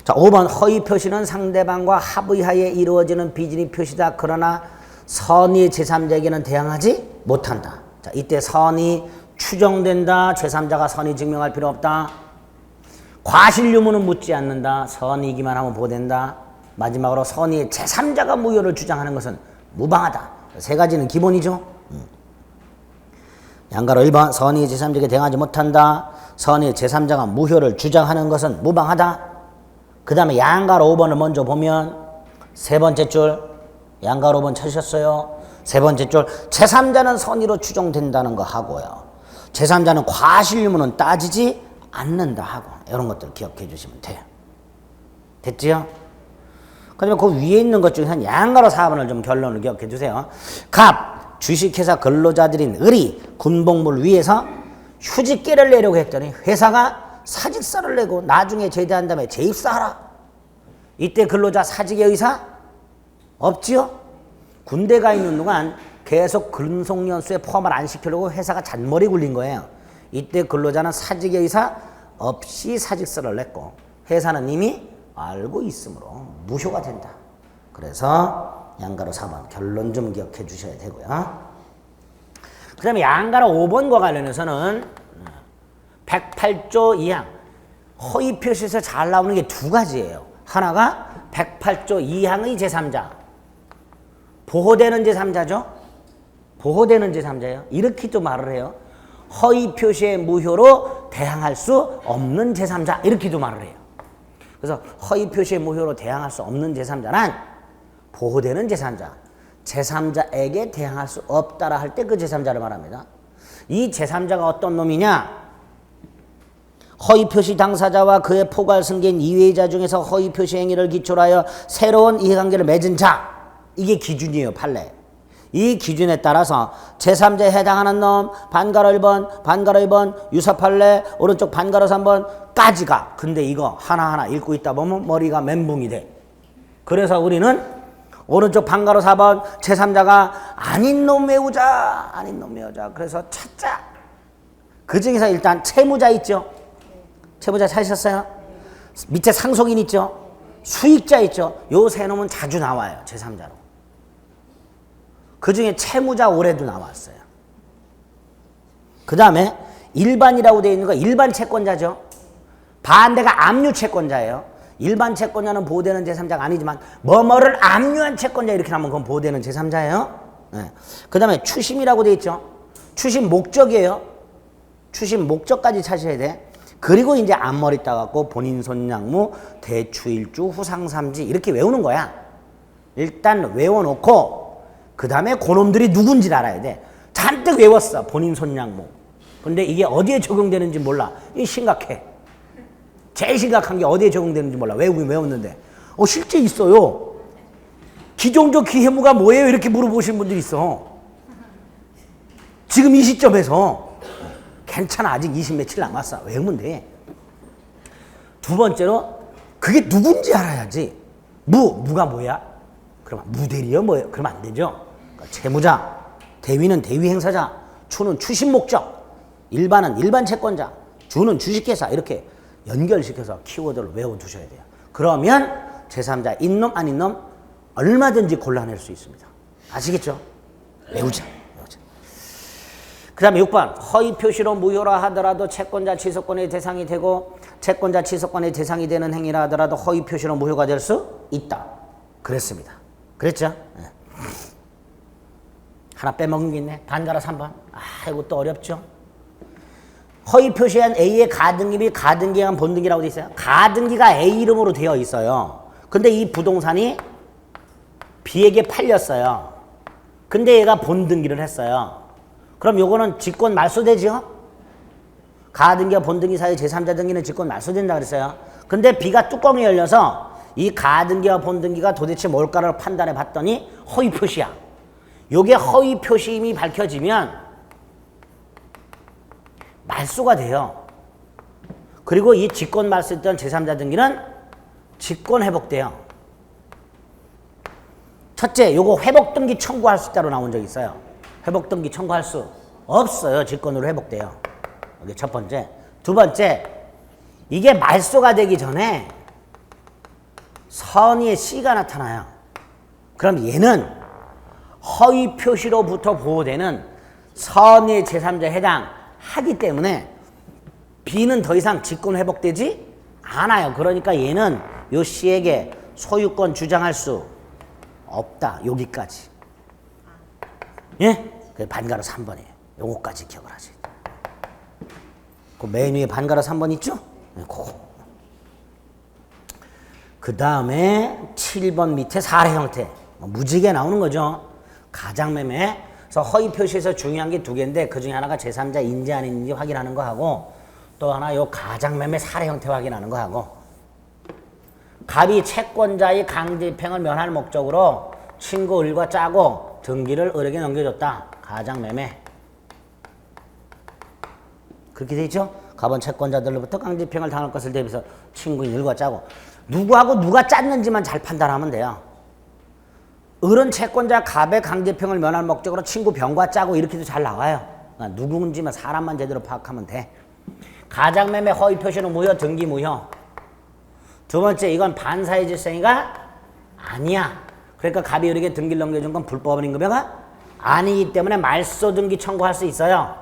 자, 5번 허위 표시는 상대방과 합의하에 이루어지는 비진이 표시다. 그러나 선의 제3자에게는 대항하지 못한다. 자, 이때 선이 추정된다. 제3자가 선의 증명할 필요 없다. 과실 유무는 묻지 않는다. 선이기만 하면 보된다. 마지막으로 선의의 제3자가 무효를 주장하는 것은 무방하다. 세 가지는 기본이죠. 양가로 1번 선의의 제3자에게 대항하지 못한다. 선의의 제3자가 무효를 주장하는 것은 무방하다. 그 다음에 양가로 5번을 먼저 보면 세 번째 줄 양가로 5번 찾으셨어요. 세 번째 줄 제3자는 선의로 추정된다는 거 하고요. 제3자는 과실 유무는 따지지 않는다 하고 이런 것들 기억해 주시면 돼요. 됐지요? 그 다음에 그 위에 있는 것 중에 한 양가로 4번을 좀 결론을 기억해 주세요. 갑 주식회사 근로자들인 을이 군복무를 위해서 휴직계를 내려고 했더니 회사가 사직서를 내고 나중에 제대한 다음에 재입사하라. 이때 근로자 사직의 의사 없지요? 군대 가 있는 동안 계속 근속연수에 포함을 안 시키려고 회사가 잔머리 굴린 거예요. 이때 근로자는 사직의 의사 없이 사직서를 냈고 회사는 이미 알고 있으므로 무효가 된다. 그래서 양가로 4번 결론 좀 기억해 주셔야 되고요. 그 다음에 양가로 5번과 관련해서는 108조 2항 허위 표시에서 잘 나오는 게 두 가지예요. 하나가 108조 2항의 제3자 보호되는 제3자죠. 보호되는 제3자예요. 이렇게 또 말을 해요. 허위 표시의 무효로 대항할 수 없는 제3자 이렇게도 말을 해요. 그래서 허위 표시의 무효로 대항할 수 없는 제3자는 보호되는 제3자, 제3자에게 대항할 수 없다라 할 때 그 제3자를 말합니다. 이 제3자가 어떤 놈이냐? 허위 표시 당사자와 그의 포괄 승계인 이외의자 중에서 허위 표시 행위를 기초로 하여 새로운 이해관계를 맺은 자, 이게 기준이에요. 판례. 이 기준에 따라서 제3자에 해당하는 놈 반가로 1번, 반가로 2번, 유사판례 오른쪽 반가로 3번까지가. 근데 이거 하나하나 읽고 있다 보면 머리가 멘붕이 돼. 그래서 우리는 오른쪽 반가로 4번 제3자가 아닌 놈 외우자, 아닌 놈 외우자. 그래서 찾자. 그 중에서 일단 채무자 있죠. 채무자 찾으셨어요? 밑에 상속인 있죠? 수익자 있죠? 요 세 놈은 자주 나와요. 제3자로. 그 중에 채무자 올해도 나왔어요. 그 다음에 일반이라고 되어 있는 거 일반 채권자죠. 반대가 압류 채권자예요. 일반 채권자는 보호되는 제3자가 아니지만 뭐뭐를 압류한 채권자 이렇게 나오면 그건 보호되는 제3자예요. 네. 그 다음에 추심이라고 되어 있죠. 추심 목적이에요. 추심 목적까지 찾으셔야 돼. 그리고 이제 앞머리 따갖고 본인 손양무, 대추일주, 후상삼지 이렇게 외우는 거야. 일단 외워놓고 그 다음에 그놈들이 누군지를 알아야 돼. 잔뜩 외웠어. 본인 손양무. 근데 이게 어디에 적용되는지 몰라. 이게 심각해. 제일 심각한 게 어디에 적용되는지 몰라. 외우긴 외웠는데. 실제 있어요. 기종적 기해무가 뭐예요? 이렇게 물어보시는 분들이 있어. 지금 이 시점에서. 괜찮아. 아직 20 며칠 남았어. 외우면 돼. 두 번째로 그게 누군지 알아야지. 무가 뭐야? 그러면 무대리요 뭐예요? 그러면 안 되죠. 그러니까 채무자, 대위는 대위 행사자, 추는 추심 목적, 일반은 일반 채권자, 주는 주식회사 이렇게 연결시켜서 키워드를 외워두셔야 돼요. 그러면 제3자 있놈 아닌 놈 얼마든지 골라낼 수 있습니다. 아시겠죠? 외우자. 그 다음에 6번 허위 표시로 무효라 하더라도 채권자 취소권의 대상이 되고 채권자 취소권의 대상이 되는 행위라 하더라도 허위 표시로 무효가 될 수 있다. 그랬습니다. 그랬죠? 네. 하나 빼먹은 게 있네. 반가라 3번. 이것도 어렵죠? 허위 표시한 A의 가등기, 가등기한 본등기라고 되어 있어요. 가등기가 A 이름으로 되어 있어요. 근데 이 부동산이 B에게 팔렸어요. 근데 얘가 본등기를 했어요. 그럼 요거는 직권 말소되죠? 가등기와 본등기 사이 제3자 등기는 직권 말소된다 그랬어요. 근데 B가 뚜껑이 열려서 이 가등기와 본등기가 도대체 뭘까를 판단해 봤더니 허위 표시야. 요게 허위 표시임이 밝혀지면 말소가 돼요. 그리고 이 직권 말소했던 제3자 등기는 직권 회복돼요. 첫째, 요거 회복 등기 청구할 수 있다로 나온 적이 있어요. 회복 등기 청구할 수 없어요. 직권으로 회복돼요. 이게 첫 번째. 두 번째, 이게 말소가 되기 전에 선의의 C가 나타나요. 그럼 얘는 허위 표시로부터 보호되는 선의의 제3자에 해당하기 때문에 B는 더 이상 직권 회복되지 않아요. 그러니까 얘는 요 C에게 소유권 주장할 수 없다. 여기까지. 예? 그 반가로 3번이에요. 요거까지 기억을 하세요. 그 맨 위에 반가로 3번 있죠? 네, 그거. 그 다음에 7번 밑에 사례 형태. 무지개 나오는 거죠. 가장매매. 그래서 허위 표시에서 중요한 게 두 개인데 그 중에 하나가 제3자인지 아닌지 확인하는 거 하고 또 하나 요 가장매매 사례 형태 확인하는 거 하고 갑이 채권자의 강제입행을 면할 목적으로 친구 을과 짜고 등기를 을에게 넘겨줬다. 가장매매. 그렇게 돼 있죠? 갑은 채권자들로부터 강제입행을 당할 것을 대비해서 친구인 을과 짜고 누구하고 누가 짰는지만 잘 판단하면 돼요. 을은 채권자 갑의 강제입행을 면할 목적으로 친구 병과 짜고 이렇게도 잘 나와요. 그러니까 누구인지만 사람만 제대로 파악하면 돼. 가장매매 허위 표시는 무효, 등기 무효. 두 번째, 이건 반사의 질성이가 아니야. 그러니까 갑이 을에게 등기를 넘겨준 건 불법인 임금회가 아니기 때문에 말소 등기 청구할 수 있어요.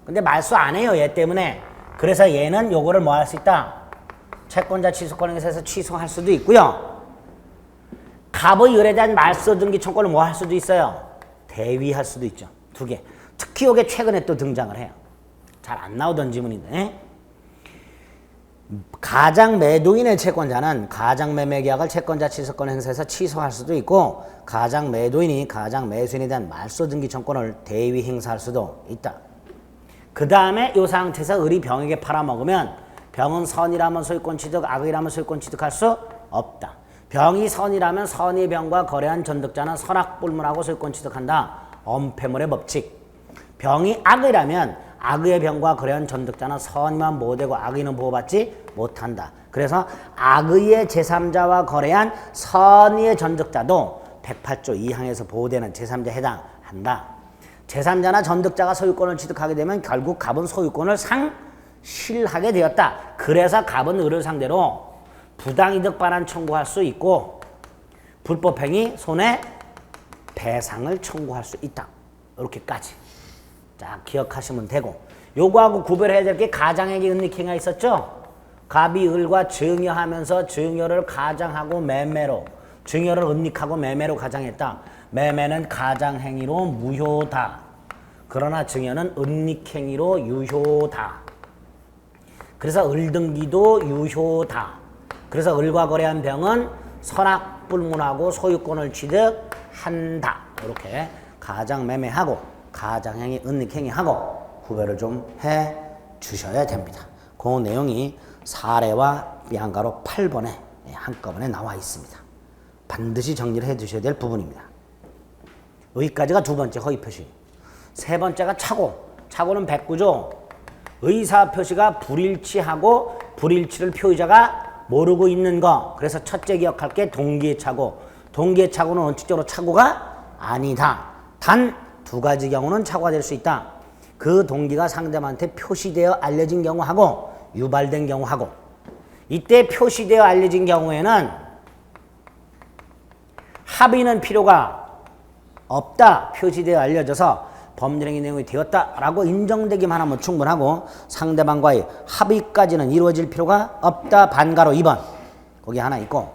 근데 말소 안 해요. 얘 때문에. 그래서 얘는 요거를 뭐 할 수 있다? 채권자 취소권에서 취소할 수도 있고요. 갑의 을에 대한 말소 등기 청구를 뭐 할 수도 있어요? 대위할 수도 있죠. 두 개. 특히 이게 최근에 또 등장을 해요. 잘 안 나오던 지문인데. 가장 매도인의 채권자는 가장 매매 계약을 채권자 취소권 행사해서 취소할 수도 있고 가장 매도인이 가장 매수인에 대한 말소 등기 청권을 대위 행사할 수도 있다. 그 다음에 이 상태에서 을이 병에게 팔아먹으면 병은 선이라면 소유권 취득, 악의라면 소유권 취득할 수 없다. 병이 선이라면 선의 병과 거래한 전득자는 선악불문하고 소유권 취득한다. 엄폐물의 법칙. 병이 악의라면 악의의 병과 거래한 전득자는 선의만 보호되고 악의는 보호받지 못한다. 그래서 악의의 제3자와 거래한 선의의 전득자도 108조 2항에서 보호되는 제3자에 해당한다. 제3자나 전득자가 소유권을 취득하게 되면 결국 갑은 소유권을 상실하게 되었다. 그래서 갑은 을을 상대로 부당이득 반환 청구할 수 있고 불법행위 손해배상을 청구할 수 있다. 이렇게까지. 자, 기억하시면 되고 요거하고 구별해야 될 게 가장에게 은닉행위가 있었죠. 갑이 을과 증여하면서 증여를 가장하고 매매로 증여를 은닉하고 매매로 가장했다. 매매는 가장행위로 무효다. 그러나 증여는 은닉행위로 유효다. 그래서 을등기도 유효다. 그래서 을과 거래한 병은 선악불문하고 소유권을 취득한다. 이렇게 가장매매하고 가장행위, 은닉행위하고 구별을 좀 해 주셔야 됩니다. 그 내용이 사례와 양가로 8번에 한꺼번에 나와 있습니다. 반드시 정리를 해 두셔야 될 부분입니다. 여기까지가 두 번째 허위 표시. 세 번째가 차고. 차고는 백구조. 의사 표시가 불일치하고 불일치를 표의자가 모르고 있는 거. 그래서 첫째 기억할 게 동기의 차고. 동기의 차고는 원칙적으로 차고가 아니다. 단 두 가지 경우는 차고가 될 수 있다. 그 동기가 상대방한테 표시되어 알려진 경우하고 유발된 경우하고. 이때 표시되어 알려진 경우에는 합의는 필요가 없다. 표시되어 알려져서 법률행위 내용이 되었다라고 인정되기만 하면 충분하고 상대방과의 합의까지는 이루어질 필요가 없다. 반가로 2번. 거기 하나 있고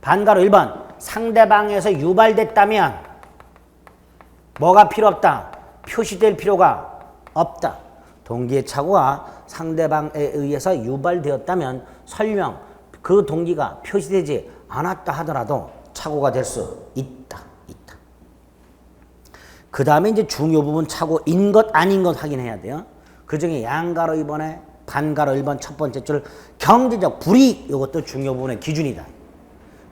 반가로 1번. 상대방에서 유발됐다면 뭐가 필요 없다? 표시될 필요가 없다. 동기의 착오가 상대방에 의해서 유발되었다면 설령 그 동기가 표시되지 않았다 하더라도 착오가 될 수 있다. 그 다음에 이제 중요 부분 착오인 것 아닌 것 확인해야 돼요. 그 중에 양가로 2번에 반가로 1번 첫 번째 줄 경제적 불이익 이것도 중요 부분의 기준이다.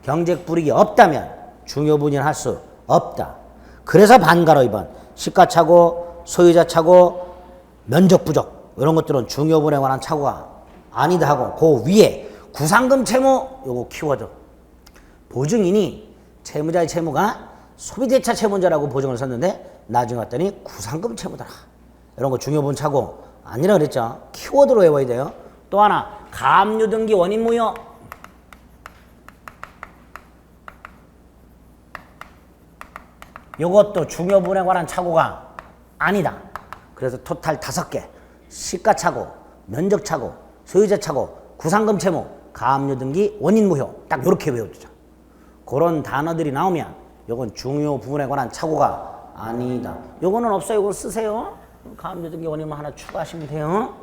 경제적 불이익이 없다면 중요 부분을 할 수 없다. 그래서 반가로 2번 시가착오, 소유자 착오, 면적 부족 이런 것들은 중요 부분에 관한 착오가 아니다 하고 그 위에 구상금 채무 요거 키워드 보증인이 채무자의 채무가 소비대차 채무자라고 보증을 썼는데 나중에 왔더니 구상금 채무더라. 이런 거 중요 부분 착오 아니라 그랬죠. 키워드로 외워야 돼요. 또 하나 가압류 등기 원인 무효 요것도 중요 부분에 관한 착오가 아니다. 그래서 토탈 5개 시가착오, 면적착오, 소유자 착오, 구상금 채무, 가압류 등기 원인 무효 딱 요렇게 외워두자. 그런 단어들이 나오면 요건 중요 부분에 관한 착오가 아니다. 요거는 없어요. 요거 쓰세요. 가압류 등기 원인만 하나 추가하시면 돼요.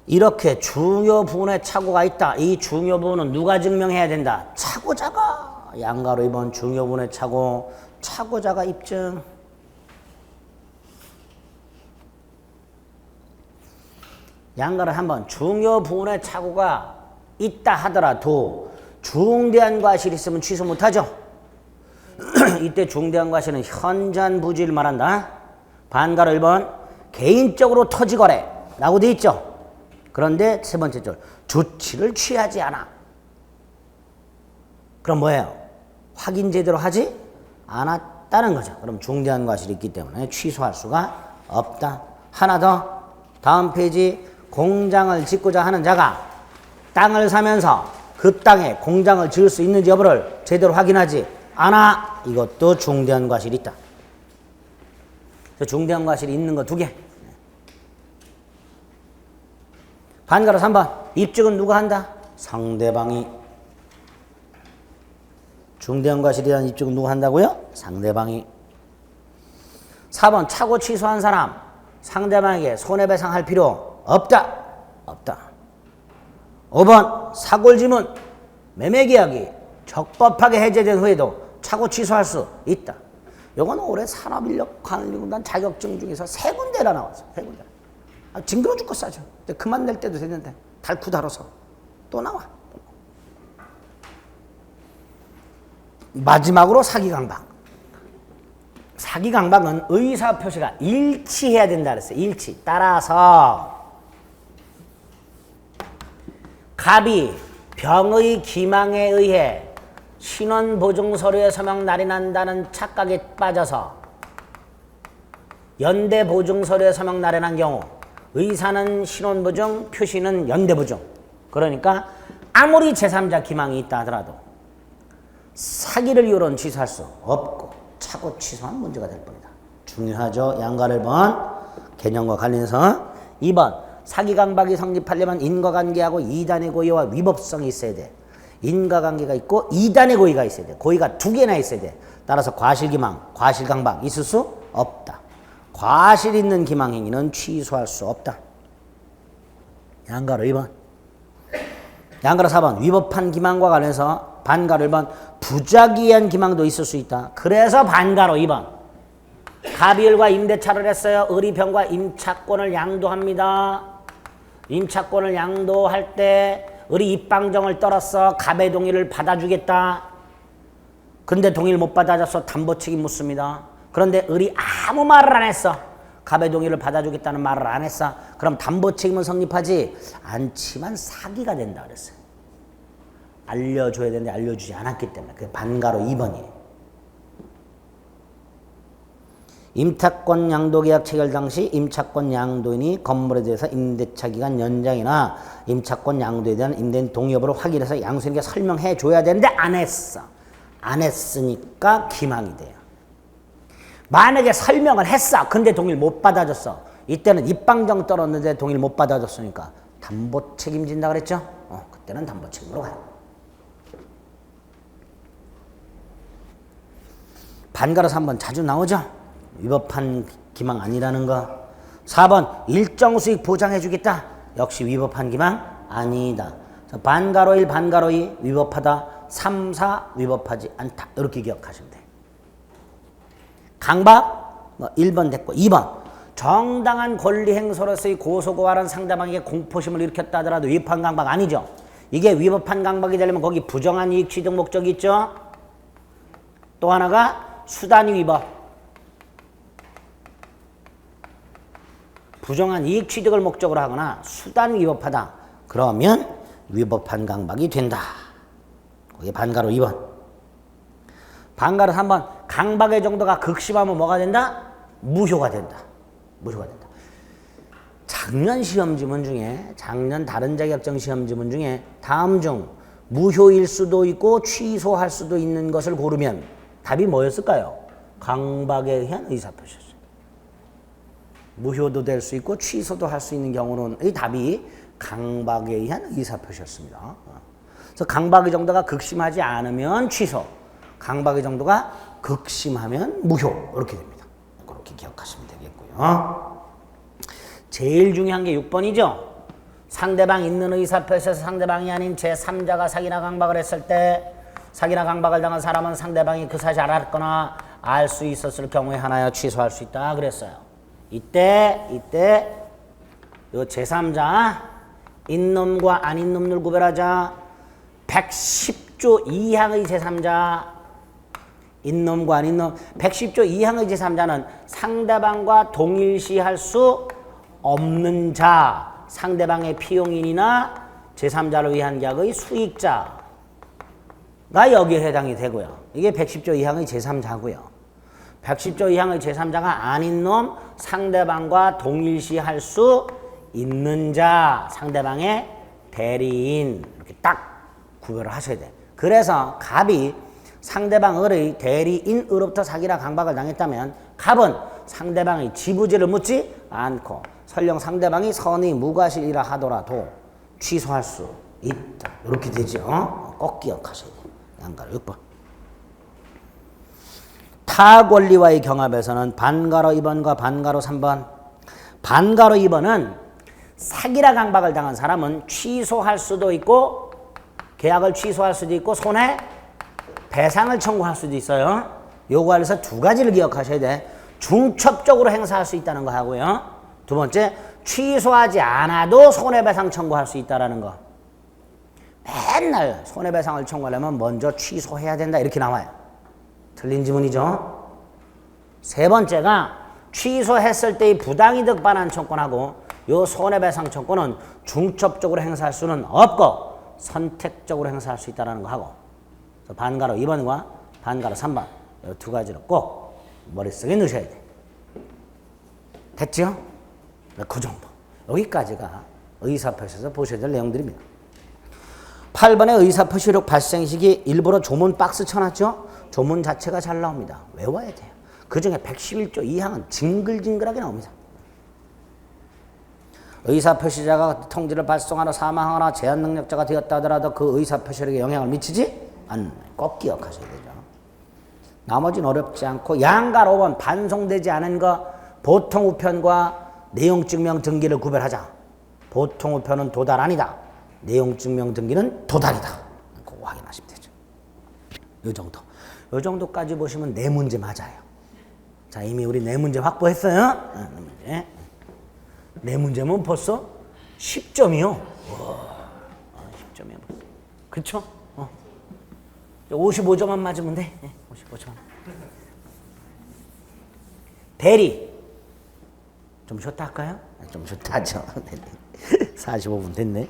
이렇게 중요 부분에 착오가 있다. 이 중요 부분은 누가 증명해야 된다? 착오자가. 양가로 2번 중요 부분에 착오. 착오자가 입증. 양가로 한번 중요 부분에 착오가 있다 하더라도 중대한 과실이 있으면 취소 못하죠. 이때 중대한 과실은 현저한 부주의를 말한다. 반가로 1번 개인적으로 토지거래라고 돼 있죠. 그런데 세 번째 줄 조치를 취하지 않아. 그럼 뭐예요? 확인 제대로 하지 않았다는 거죠. 그럼 중대한 과실이 있기 때문에 취소할 수가 없다. 하나 더 다음 페이지 공장을 짓고자 하는 자가 땅을 사면서 그 땅에 공장을 지을 수 있는지 여부를 제대로 확인하지 않아. 이것도 중대한 과실이 있다. 중대한 과실이 있는 거 2개. 반가로 3번 입증은 누가 한다? 상대방이. 중대한 과실에 대한 입증은 누가 한다고요? 상대방이. 4번 차고 취소한 사람 상대방에게 손해배상할 필요 없다. 없다. 5번 사골지문 매매계약이 적법하게 해제된 후에도 차고 취소할 수 있다. 이건 올해 산업인력관리공단 자격증 중에서 3군데나 나왔어. 3군데. 징그러 죽고 싸죠. 근데 그만 낼 때도 됐는데 달쿠 달아서 또 나와. 마지막으로 사기강박. 사기강박은 의사표시가 일치해야 된다 그랬어요. 일치. 따라서 갑이 병의 기망에 의해 신원보증서류에 서명 날인한다는 착각에 빠져서 연대보증서류에 서명 날인한 경우 의사는 신원보증, 표시는 연대보증. 그러니까 아무리 제3자 기망이 있다 하더라도 사기를 이유로는 취소할 수 없고 차고 취소한 문제가 될 뿐이다. 중요하죠. 양가를 1번 개념과 관련해서 2번 사기강박이 성립하려면 인과관계하고 2단의 고의와 위법성이 있어야 돼. 인과관계가 있고 2단의 고의가 있어야 돼. 고의가 2개나 있어야 돼. 따라서 과실기망, 과실강박 있을 수 없다. 과실 있는 기망행위는 취소할 수 없다. 양가로 2번. 양가로 4번 위법한 기망과 관련해서 반가로 1번 부작위한 기망도 있을 수 있다. 그래서 반가로 2번 갑이을과 임대차를 했어요. 을이병과 임차권을 양도합니다. 임차권을 양도할 때 을이 입방정을 떨었어. 갑의 동의를 받아주겠다. 근데 동의를 못 받아줘서 담보책임 묻습니다. 그런데 을이 아무 말을 안 했어. 갑의 동의를 받아주겠다는 말을 안 했어. 그럼 담보책임은 성립하지 않지만 사기가 된다 그랬어요. 알려줘야 되는데 알려주지 않았기 때문에. 그게 반가로 2번이에요. 임차권 양도계약 체결 당시 임차권 양도인이 건물에 대해서 임대차 기간 연장이나 임차권 양도에 대한 임대인 동의 여부를 확인해서 양수인에게 설명해 줘야 되는데 안 했어. 안 했으니까 기망이 돼요. 만약에 설명을 했어. 근데 동의를 못 받아줬어. 이때는 입방정 떨었는데 동의를 못 받아줬으니까 담보 책임진다 그랬죠? 그때는 담보 책임으로 가요. 반가로 3번 자주 나오죠? 위법한 기망 아니라는 거. 4번 일정 수익 보장해 주겠다. 역시 위법한 기망 아니다. 반가로 1, 반가로 2 위법하다. 3, 4 위법하지 않다. 이렇게 기억하시면 돼요. 강박 1번 됐고 2번 정당한 권리 행사로서의 고소고발한 상대방에게 공포심을 일으켰다 하더라도 위법한 강박 아니죠. 이게 위법한 강박이 되려면 거기 부정한 이익 취득 목적이 있죠. 또 하나가 수단 위법. 부정한 이익 취득을 목적으로 하거나 수단 위법하다. 그러면 위법한 강박이 된다. 그게 반가로 2번. 반가로 3번 강박의 정도가 극심하면 뭐가 된다? 무효가 된다. 무효가 된다. 작년 시험지문 중에 작년 다른 자격증 시험지문 중에 다음 중 무효일 수도 있고 취소할 수도 있는 것을 고르면 답이 뭐였을까요? 강박에 의한 의사표시였어요. 무효도 될 수 있고 취소도 할 수 있는 경우는 이 답이 강박에 의한 의사표시였습니다. 그래서 강박의 정도가 극심하지 않으면 취소, 강박의 정도가 극심하면 무효 이렇게 됩니다. 그렇게 기억하시면 되겠고요. 제일 중요한 게 6번이죠. 상대방 있는 의사표시에서 상대방이 아닌 제3자가 사기나 강박을 했을 때 사기나 강박을 당한 사람은 상대방이 그 사실을 알았거나 알 수 있었을 경우에 하나여 취소할 수 있다 그랬어요. 이때 요 제3자 있놈과 안 있놈을 구별하자. 110조 2항의 제3자 있놈과 안 있놈. 110조 2항의 제3자는 상대방과 동일시할 수 없는 자, 상대방의 피용인이나 제3자를 위한 계약의 수익자가 여기에 해당이 되고요. 이게 110조 2항의 제3자고요. 110조 이항의 제3자가 아닌 놈, 상대방과 동일시할 수 있는 자, 상대방의 대리인 이렇게 딱 구별을 하셔야 돼요. 그래서 갑이 상대방의 대리인으로부터 사기나 강박을 당했다면 갑은 상대방의 지부지를 묻지 않고 설령 상대방이 선의 무과실이라 하더라도 취소할 수 있다. 이렇게 되죠. 꼭 기억하셔야 돼요. 양가로 6번. 타 권리와의 경합에서는 반가로 2번과 반가로 3번. 반가로 2번은 사기라 강박을 당한 사람은 취소할 수도 있고 계약을 취소할 수도 있고 손해배상을 청구할 수도 있어요. 요거 안에서 두 가지를 기억하셔야 돼. 중첩적으로 행사할 수 있다는 거 하고요. 두 번째, 취소하지 않아도 손해배상 청구할 수 있다는 거. 맨날 손해배상을 청구하려면 먼저 취소해야 된다 이렇게 나와요. 틀린 지문이죠. 세 번째가 취소했을 때의 부당이득 반환 청구하고 요 손해배상 청구는 중첩적으로 행사할 수는 없고 선택적으로 행사할 수 있다는 거 하고 반가로 2번과 반가로 3번 이 두 가지를 꼭 머릿속에 넣으셔야 돼. 됐죠? 그 정도. 여기까지가 의사표시에서 보셔야 될 내용들입니다. 8번의 의사표시록 발생 시기 일부러 조문 박스 쳐놨죠? 조문 자체가 잘 나옵니다. 외워야 돼요. 그 중에 111조 2항은 징글징글하게 나옵니다. 의사표시자가 통지를 발송하러 사망하거나 제한 능력자가 되었다 하더라도 그 의사표시록에 영향을 미치지 않는 꼭 기억하셔야 되죠. 나머지는 어렵지 않고 양가 5번 반송되지 않은 거 보통 우편과 내용증명 등기를 구별하자. 보통 우편은 도달 아니다. 내용증명 등기는 도달이다. 그거 확인하시면 되죠. 요 정도. 요 정도까지 보시면 네 문제 맞아요. 자, 이미 우리 네 문제 확보했어요. 네 문제면 벌써 10점이요. 10점이요. 그쵸? 55점만 맞으면 돼. 55점. 대리. 좀 쉬었다 할까요? 좀 쉬었다 하죠. 45분 됐네.